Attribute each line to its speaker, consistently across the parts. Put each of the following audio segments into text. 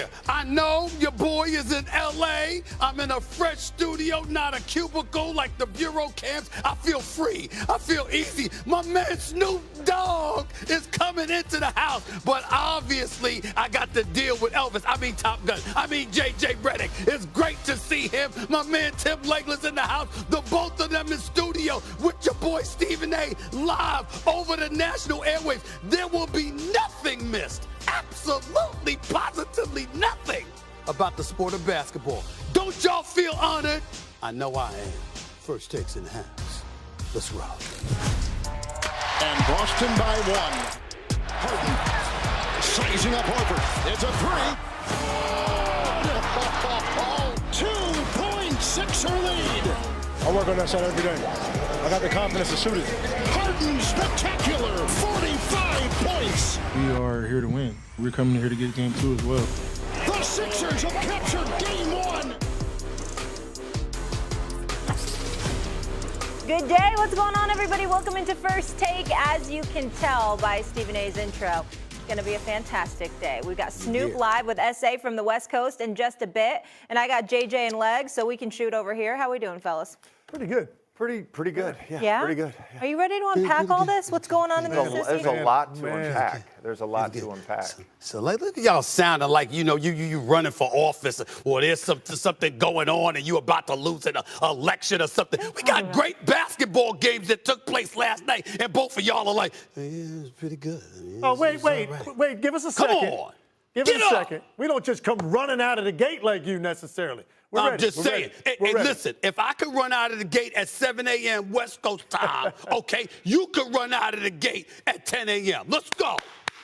Speaker 1: here. I know your boy is in L.A. I'm in a fresh studio, not a cubicle like the bureau camps. I feel free. I feel easy. My man Snoop Dogg is coming into the house. But obviously, I got to deal with Elvis. I mean Top Gun. I mean J.J. Redick. It's great to see him. My man Tim Legler's in the house. The both of them in studio with your boy Stephen A. live over the national airwaves. There will be nothing missed. Absolutely, positively nothing about the sport of basketball. Don't y'all feel honored? I know I am. First takes in the house. Let's rock.
Speaker 2: And Boston by one. Harden sizing up Horford. It's a three. 2-point Sixer lead.
Speaker 3: I work on that shot every day. I got the confidence to shoot it.
Speaker 2: Harden spectacular 45 points.
Speaker 3: We are here to win. We're coming here to get game 2 as well.
Speaker 2: The Sixers have captured game 1.
Speaker 4: Good day. What's going on, everybody? Welcome into First Take. As you can tell by Stephen A's intro, it's going to be a fantastic day. We've got Snoop live with SA from the West Coast in just a bit, and I got JJ and Legs, so we can shoot over here. How we doing, fellas?
Speaker 5: Pretty good. Pretty good. Yeah. Pretty good. Yeah.
Speaker 4: Are you ready to unpack all this? What's going on in the association?
Speaker 5: There's a lot to unpack. There's a lot to unpack.
Speaker 1: So look at y'all sounding like, you running for office, or there's something going on and you about to lose an election or something. We got great basketball games that took place last night, and both of y'all are like, yeah, it's pretty good.
Speaker 6: Oh, wait, give us a second.
Speaker 1: Come on.
Speaker 6: Give us a second. We don't just come running out of the gate like you necessarily.
Speaker 1: I'm just saying. Hey, listen, if I could run out of the gate at 7 a.m. West Coast time, okay, you could run out of the gate at 10 a.m. Let's go.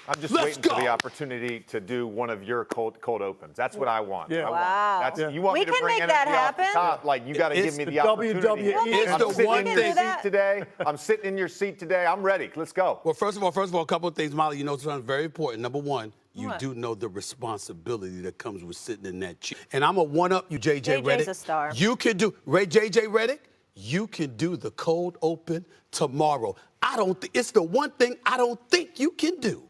Speaker 5: I'm just waiting for the opportunity to do one of your cold opens. That's what I want.
Speaker 6: Yeah.
Speaker 4: Wow.
Speaker 5: You want me to bring energy off the top? Like, you got to give me the opportunity. I'm sitting in your seat today. I'm ready. Let's go.
Speaker 1: Well, first of all, a couple of things, Molly. You know something very important. Number one, you do know the responsibility that comes with sitting in that chair. And I'm going to one-up you, J.J. Redick.
Speaker 4: JJ's a star.
Speaker 1: You can do, J.J. Redick, you can do the cold open tomorrow. It's the one thing I don't think you can do.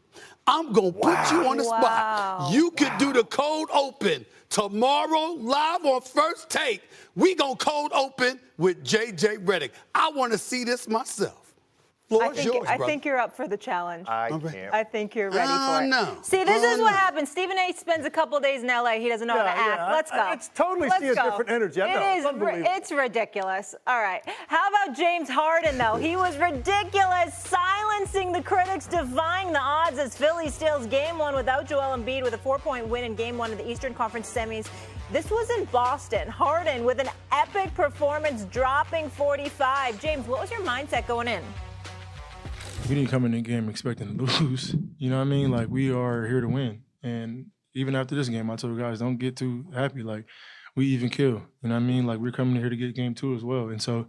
Speaker 1: I'm going to put you on the spot. You can do the cold open tomorrow live on First Take. We going to cold open with J.J. Redick. I want to see this myself.
Speaker 4: I think you're up for the challenge. I think you're ready for it.
Speaker 1: No.
Speaker 4: See, this is what happens. Stephen A. spends a couple days in L.A. He doesn't know how to act. Let's go.
Speaker 6: It's totally see a different energy. I know.
Speaker 4: It's ridiculous. All right. How about James Harden, though? He was ridiculous, silencing the critics, defying the odds as Philly steals Game 1 without Joel Embiid with a 4-point win in Game 1 of the Eastern Conference semis. This was in Boston. Harden with an epic performance, dropping 45. James, what was your mindset going in?
Speaker 3: We didn't come in the game expecting to lose. You know what I mean? Like, we are here to win. And even after this game, I told guys, don't get too happy. Like, we even kill. You know what I mean? Like, we're coming here to get game 2 as well. And so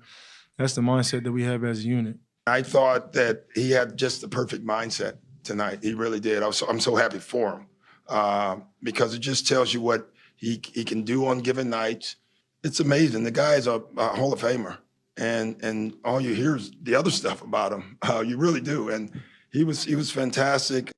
Speaker 3: that's the mindset that we have as a unit.
Speaker 7: I thought that he had just the perfect mindset tonight. He really did. I'm so happy for him because it just tells you what he can do on given nights. It's amazing. The guy is a Hall of Famer. And all you hear is the other stuff about him. You really do. And he was fantastic.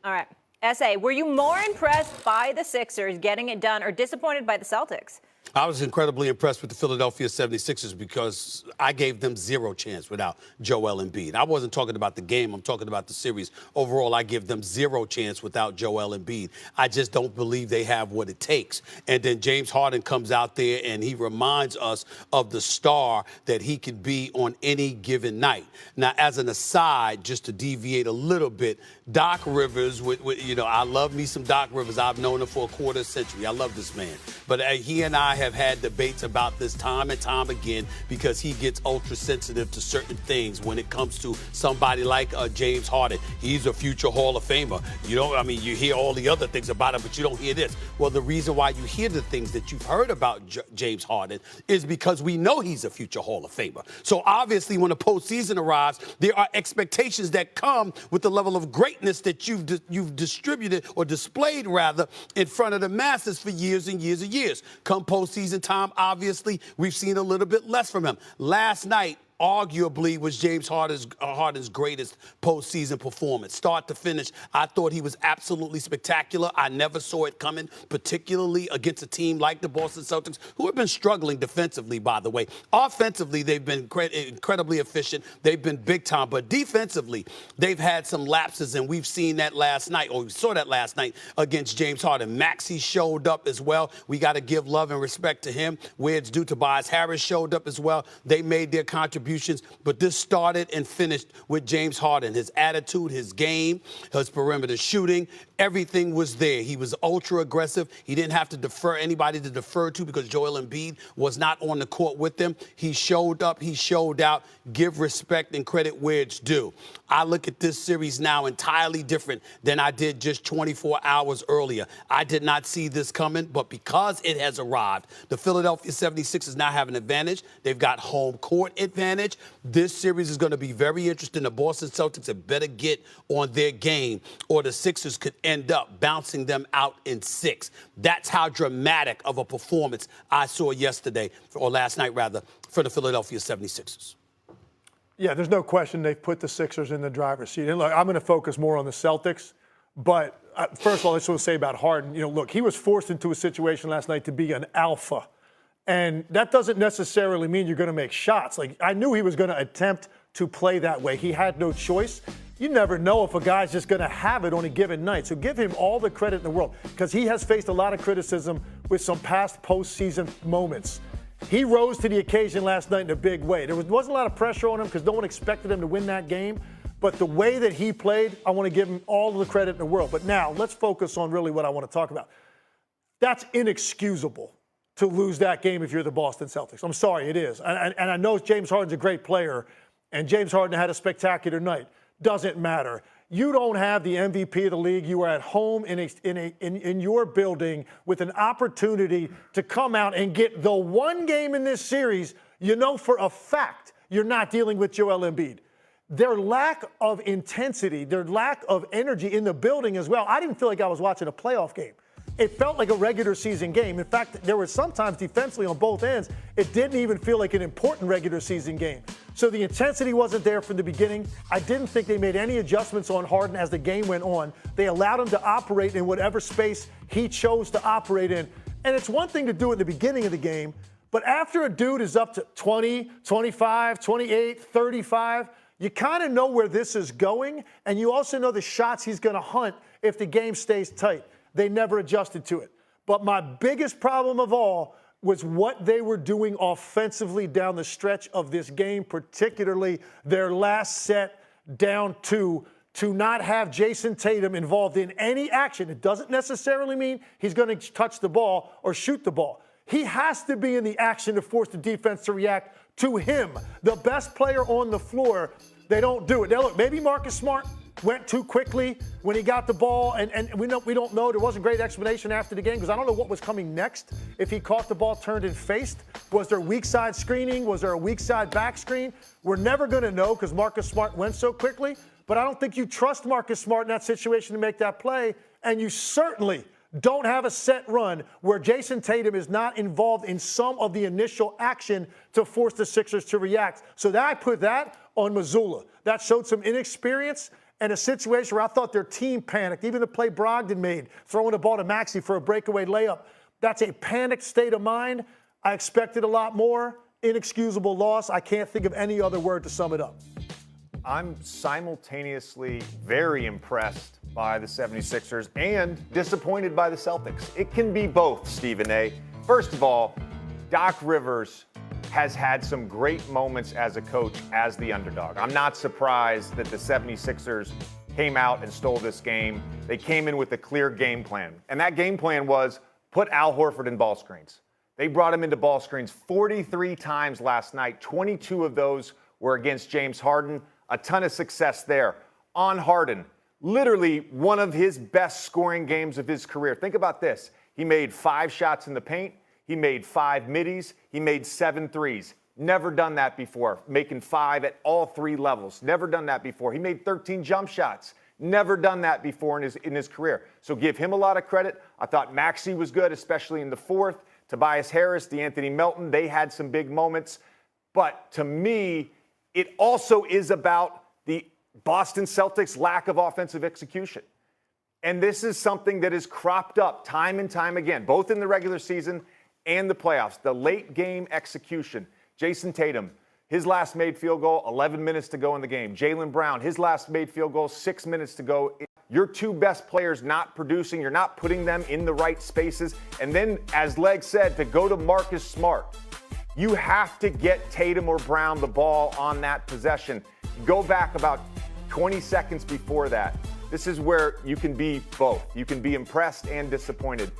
Speaker 4: All right. S.A., were you more impressed by the Sixers getting it done or disappointed by the Celtics?
Speaker 1: I was incredibly impressed with the Philadelphia 76ers because I gave them zero chance without Joel Embiid. I wasn't talking about the game. I'm talking about the series. Overall, I give them zero chance without Joel Embiid. I just don't believe they have what it takes. And then James Harden comes out there and he reminds us of the star that he could be on any given night. Now, as an aside, just to deviate a little bit, Doc Rivers, I love me some Doc Rivers. I've known him for a quarter century. I love this man. But he and I have had debates about this time and time again because he gets ultra sensitive to certain things when it comes to somebody like James Harden. He's a future Hall of Famer. You hear all the other things about him, but you don't hear this. Well, the reason why you hear the things that you've heard about James Harden is because we know he's a future Hall of Famer. So obviously when the postseason arrives, there are expectations that come with the level of greatness that you've distributed or displayed rather in front of the masses for years and years and years. Come postseason time, obviously, we've seen a little bit less from him. Last night, arguably was James Harden's greatest postseason performance. Start to finish, I thought he was absolutely spectacular. I never saw it coming, particularly against a team like the Boston Celtics, who have been struggling defensively, by the way. Offensively, they've been incredibly efficient. They've been big time. But defensively, they've had some lapses, and we've seen that last night, or we saw that last night against James Harden. Maxey showed up as well. We got to give love and respect to him. Where it's due, Tobias Harris showed up as well. They made their contributions. But this started and finished with James Harden. His attitude, his game, his perimeter shooting, everything was there. He was ultra aggressive. He didn't have to defer anybody to defer to because Joel Embiid was not on the court with them. He showed up. He showed out. Give respect and credit where it's due. I look at this series now entirely different than I did just 24 hours earlier. I did not see this coming, but because it has arrived, the Philadelphia 76ers now have an advantage. They've got home court advantage. This series is going to be very interesting. The Boston Celtics had better get on their game, or the Sixers could end up bouncing them out in 6. That's how dramatic of a performance I saw yesterday, or last night rather, for the Philadelphia 76ers.
Speaker 6: Yeah, there's no question they've put the Sixers in the driver's seat. And look, I'm going to focus more on the Celtics. But first of all, I just want to say about Harden, look, he was forced into a situation last night to be an alpha. And that doesn't necessarily mean you're going to make shots. Like, I knew he was going to attempt to play that way. He had no choice. You never know if a guy's just going to have it on a given night. So give him all the credit in the world, because he has faced a lot of criticism with some past postseason moments. He rose to the occasion last night in a big way. There wasn't a lot of pressure on him because no one expected him to win that game. But the way that he played, I want to give him all the credit in the world. But now let's focus on really what I want to talk about. That's inexcusable to lose that game if you're the Boston Celtics. I'm sorry, it is. And I know James Harden's a great player, and James Harden had a spectacular night. Doesn't matter. You don't have the MVP of the league. You are at home in your building with an opportunity to come out and get the one game in this series. You know for a fact you're not dealing with Joel Embiid. Their lack of intensity, their lack of energy in the building as well. I didn't feel like I was watching a playoff game. It felt like a regular season game. In fact, there were sometimes defensively on both ends, it didn't even feel like an important regular season game. So the intensity wasn't there from the beginning. I didn't think they made any adjustments on Harden as the game went on. They allowed him to operate in whatever space he chose to operate in. And it's one thing to do it at the beginning of the game, but after a dude is up to 20, 25, 28, 35, you kind of know where this is going, and you also know the shots he's going to hunt if the game stays tight. They never adjusted to it. But my biggest problem of all was what they were doing offensively down the stretch of this game, particularly their last set down 2, to not have Jason Tatum involved in any action. It doesn't necessarily mean he's going to touch the ball or shoot the ball. He has to be in the action to force the defense to react to him. The best player on the floor, they don't do it. Now, look, maybe Marcus Smart went too quickly when he got the ball, and we don't know. There wasn't a great explanation after the game because I don't know what was coming next. If he caught the ball, turned and faced, was there weak side screening? Was there a weak side back screen? We're never going to know because Marcus Smart went so quickly, but I don't think you trust Marcus Smart in that situation to make that play, and you certainly don't have a set run where Jason Tatum is not involved in some of the initial action to force the Sixers to react. So that I put that on Mazzulla. That showed some inexperience and a situation where I thought their team panicked. Even the play Brogdon made, throwing the ball to Maxey for a breakaway layup. That's a panicked state of mind. I expected a lot more. Inexcusable loss. I can't think of any other word to sum it up.
Speaker 5: I'm simultaneously very impressed by the 76ers and disappointed by the Celtics. It can be both, Stephen A. First of all, Doc Rivers has had some great moments as a coach as the underdog. I'm not surprised that the 76ers came out and stole this game. They came in with a clear game plan. And that game plan was put Al Horford in ball screens. They brought him into ball screens 43 times last night. 22 of those were against James Harden. A ton of success there. On Harden, literally one of his best scoring games of his career. Think about this. He made 5 shots in the paint. He made 5 middies. He made 7 threes. Never done that before. Making 5 at all 3 levels. Never done that before. He made 13 jump shots. Never done that before in his career. So give him a lot of credit. I thought Maxey was good, especially in the fourth. Tobias Harris, DeAnthony Melton, they had some big moments. But to me, it also is about the Boston Celtics' lack of offensive execution. And this is something that has cropped up time and time again, both in the regular season and the playoffs. The late game execution. Jason Tatum, his last made field goal, 11 minutes to go in the game. Jaylen Brown, his last made field goal, 6 minutes to go. Your two best players not producing, you're not putting them in the right spaces. And then, as Leg said, to go to Marcus Smart, you have to get Tatum or Brown the ball on that possession. Go back about 20 seconds before that. This is where you can be both. You can be impressed and disappointed.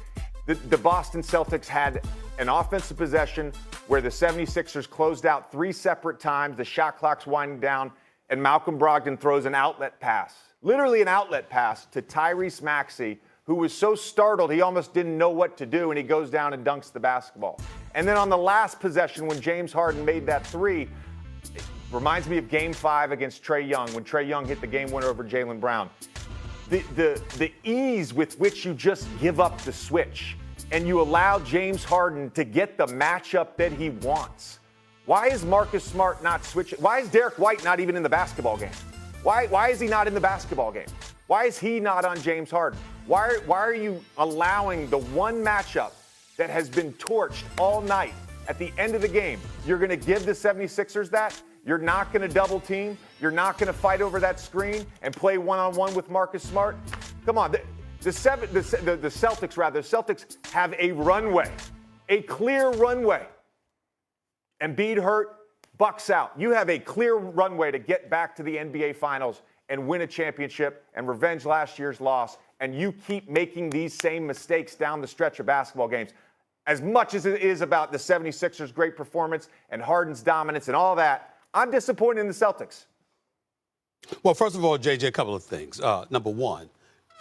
Speaker 5: The Boston Celtics had an offensive possession where the 76ers closed out 3 separate times. The shot clock's winding down, and Malcolm Brogdon throws an outlet pass, literally an outlet pass to Tyrese Maxey, who was so startled he almost didn't know what to do, and he goes down and dunks the basketball. And then on the last possession, when James Harden made that 3, it reminds me of Game 5 against Trae Young, when Trae Young hit the game winner over Jaylen Brown. The ease with which you just give up the switch and you allow James Harden to get the matchup that he wants. Why is Marcus Smart not switching? Why is Derek White not even in the basketball game? Why is he not in the basketball game? Why is he not on James Harden? Why are you allowing the one matchup that has been torched all night at the end of the game? You're going to give the 76ers that? You're not going to double team? You're not going to fight over that screen and play one-on-one with Marcus Smart? Come on. The Celtics have a runway, a clear runway. Embiid hurt, Bucks out. You have a clear runway to get back to the NBA Finals and win a championship and revenge last year's loss, and you keep making these same mistakes down the stretch of basketball games. As much as it is about the 76ers' great performance and Harden's dominance and all that, I'm disappointed in the Celtics.
Speaker 1: Well, first of all, JJ, a couple of things. Number one,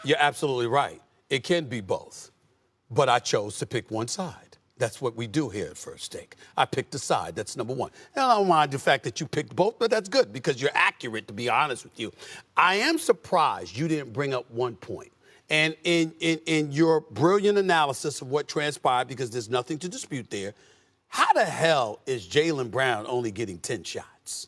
Speaker 1: you're absolutely right. It can be both, but I chose to pick one side. That's what we do here at First Take. I picked a side. That's number one. And I don't mind the fact that you picked both, but that's good because you're accurate, to be honest with you. I am surprised you didn't bring up one point. And in your brilliant analysis of what transpired, because there's nothing to dispute there, how the hell is Jaylen Brown only getting 10 shots?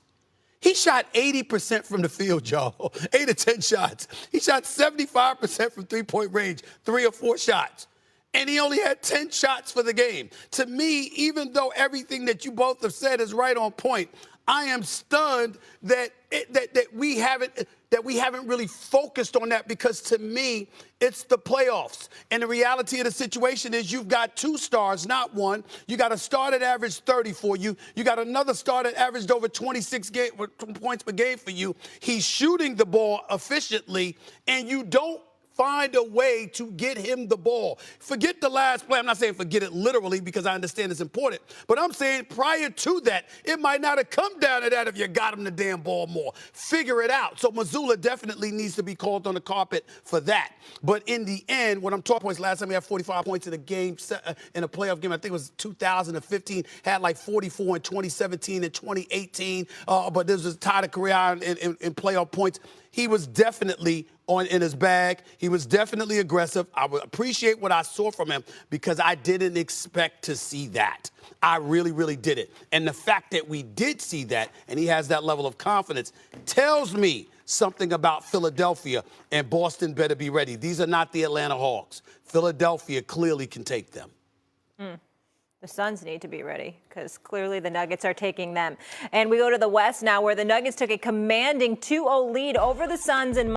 Speaker 1: He shot 80% from the field, y'all. 8 or 10 shots. He shot 75% from three-point range, 3 or 4 shots. And he only had 10 shots for the game. To me, even though everything that you both have said is right on point, I am stunned that we haven't really focused on that, because to me, it's the playoffs. And the reality of the situation is you've got 2 stars, not one. You got a star that averaged 30 for you. You got another star that averaged over 26 points per game for you. He's shooting the ball efficiently, and you don't find a way to get him the ball. Forget the last play. I'm not saying forget it literally, because I understand it's important. But I'm saying prior to that, it might not have come down to that if you got him the damn ball more. Figure it out. So Mazzulla definitely needs to be called on the carpet for that. But in the end, when I'm talking points, last time we had 45 points in a game, in a playoff game, I think it was 2015, had like 44 in 2017 and 2018. But this was tied a career in playoff points. He was definitely in his bag. He was definitely aggressive. I would appreciate what I saw from him, because I didn't expect to see that. I really, really didn't. And the fact that we did see that, and he has that level of confidence, tells me something about Philadelphia, and Boston better be ready. These are not the Atlanta Hawks. Philadelphia clearly can take them.
Speaker 4: The Suns need to be ready, because clearly the Nuggets are taking them. And we go to the West now, where the Nuggets took a commanding 2-0 lead over the Suns in